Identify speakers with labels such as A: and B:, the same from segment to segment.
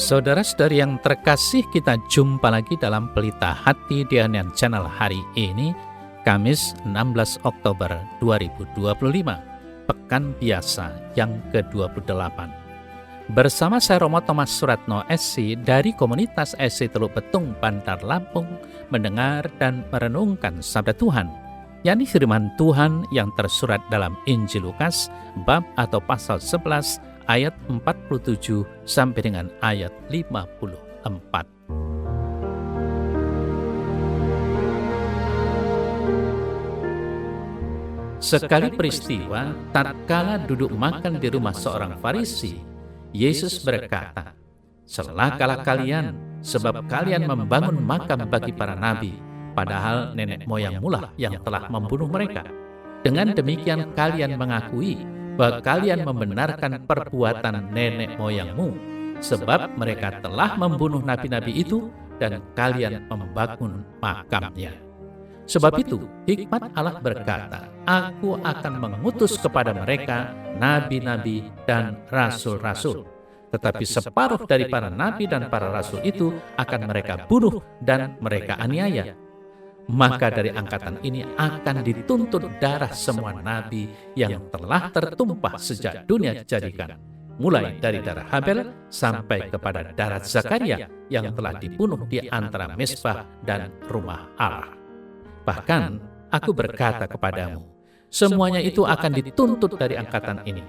A: Saudara-saudari yang terkasih, kita jumpa lagi dalam Pelita Hati di Harian Channel hari ini, Kamis 16 Oktober 2025, Pekan Biasa yang ke-28. Bersama saya Romo Thomas Suratno SC dari komunitas SC Teluk Betung, Bandar Lampung, mendengar dan merenungkan Sabda Tuhan, yakni firman Tuhan yang tersurat dalam Injil Lukas, bab atau pasal 11, ayat 47 sampai dengan ayat 54. Sekali peristiwa, tatkala duduk makan di rumah seorang Farisi, Yesus berkata, "Celakalah kalian, sebab kalian membangun makam bagi para nabi, padahal nenek moyangmulah yang telah membunuh mereka. Dengan demikian kalian mengakui bahwa kalian membenarkan perbuatan nenek moyangmu, sebab mereka telah membunuh nabi-nabi itu dan kalian membangun makamnya. Sebab itu, hikmat Allah berkata, Aku akan mengutus kepada mereka nabi-nabi dan rasul-rasul. Tetapi separuh dari para nabi dan para rasul itu akan mereka bunuh dan mereka aniaya. Maka dari angkatan ini akan dituntut darah semua nabi yang telah tertumpah sejak dunia dijadikan, mulai dari darah Habel sampai kepada darah Zakaria yang telah dibunuh di antara mezbah dan rumah Allah. Bahkan aku berkata kepadamu, semuanya itu akan dituntut dari angkatan ini.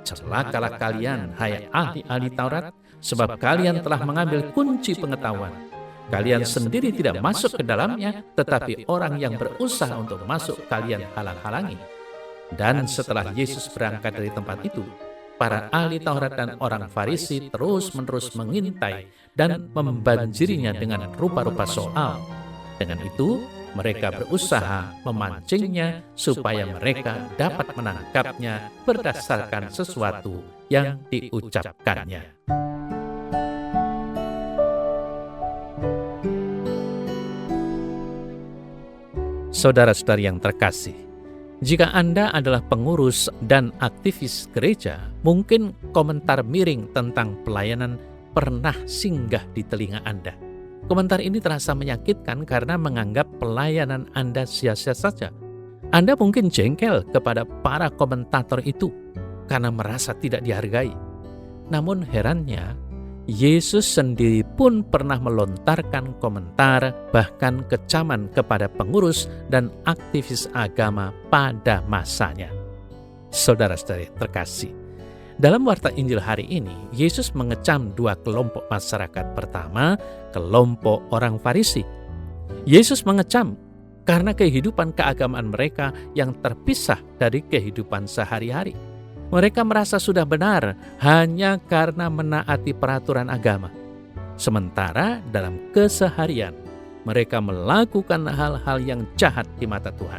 A: Celakalah kalian, hai ahli-ahli Taurat, sebab kalian telah mengambil kunci pengetahuan. Kalian sendiri tidak masuk ke dalamnya, tetapi orang yang berusaha untuk masuk kalian halang-halangi." Dan setelah Yesus berangkat dari tempat itu, para ahli Taurat dan orang Farisi terus-menerus mengintai dan membanjirinya dengan rupa-rupa soal. Dengan itu, mereka berusaha memancingnya supaya mereka dapat menangkapnya berdasarkan sesuatu yang diucapkannya. Saudara-saudari yang terkasih, jika Anda adalah pengurus dan aktivis gereja, mungkin komentar miring tentang pelayanan pernah singgah di telinga Anda. Komentar ini terasa menyakitkan karena menganggap pelayanan Anda sia-sia saja. Anda mungkin jengkel kepada para komentator itu karena merasa tidak dihargai. Namun herannya, Yesus sendiri pun pernah melontarkan komentar, bahkan kecaman kepada pengurus dan aktivis agama pada masanya. Saudara-saudari terkasih, dalam warta Injil hari ini, Yesus mengecam dua kelompok masyarakat. Pertama, kelompok orang Farisi. Yesus mengecam karena kehidupan keagamaan mereka yang terpisah dari kehidupan sehari-hari. Mereka merasa sudah benar hanya karena menaati peraturan agama. Sementara dalam keseharian, mereka melakukan hal-hal yang jahat di mata Tuhan.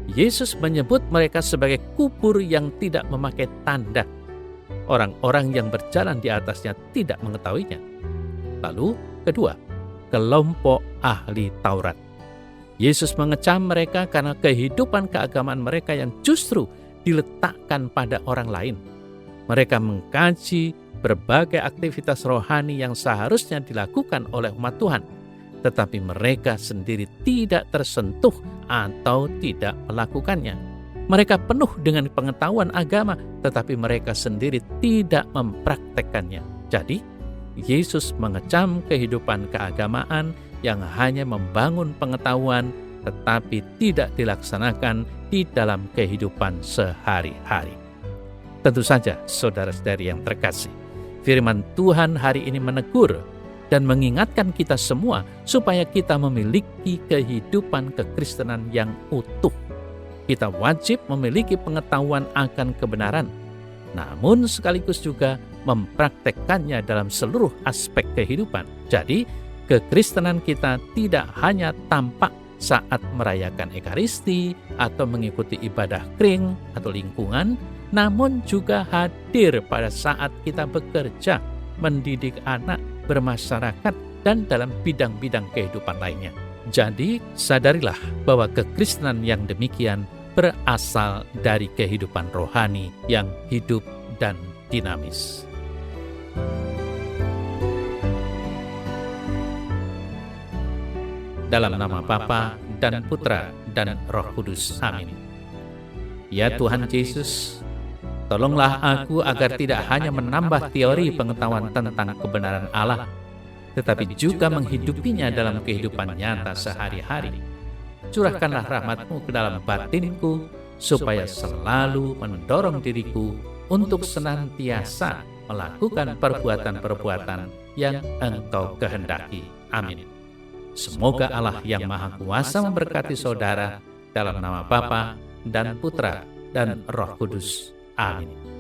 A: Yesus menyebut mereka sebagai kubur yang tidak memakai tanda. Orang-orang yang berjalan di atasnya tidak mengetahuinya. Lalu, kedua, kelompok ahli Taurat. Yesus mengecam mereka karena kehidupan keagamaan mereka yang justru diletakkan pada orang lain. Mereka mengkaji berbagai aktivitas rohani yang seharusnya dilakukan oleh umat Tuhan, tetapi mereka sendiri tidak tersentuh atau tidak melakukannya. Mereka penuh dengan pengetahuan agama, tetapi mereka sendiri tidak mempraktekkannya. Jadi, Yesus mengecam kehidupan keagamaan yang hanya membangun pengetahuan, tetapi tidak dilaksanakan di dalam kehidupan sehari-hari. Tentu saja, saudara-saudari yang terkasih, firman Tuhan hari ini menegur dan mengingatkan kita semua supaya kita memiliki kehidupan kekristenan yang utuh. Kita wajib memiliki pengetahuan akan kebenaran, namun sekaligus juga mempraktekkannya dalam seluruh aspek kehidupan. Jadi, kekristenan kita tidak hanya tampak saat merayakan Ekaristi atau mengikuti ibadah kring atau lingkungan, namun juga hadir pada saat kita bekerja, mendidik anak, bermasyarakat, dan dalam bidang-bidang kehidupan lainnya. Jadi, sadarilah bahwa kekristenan yang demikian berasal dari kehidupan rohani yang hidup dan dinamis. dalam nama Bapa dan Putra dan Roh Kudus. Amin. Ya Tuhan Yesus, tolonglah aku agar tidak hanya menambah teori pengetahuan tentang kebenaran Allah, tetapi juga menghidupinya dalam kehidupan nyata sehari-hari. Curahkanlah rahmat-Mu ke dalam batinku, supaya selalu mendorong diriku untuk senantiasa melakukan perbuatan-perbuatan yang Engkau kehendaki. Amin. Semoga Allah yang Maha Kuasa memberkati saudara dalam nama Bapa dan Putra dan Roh Kudus. Amin.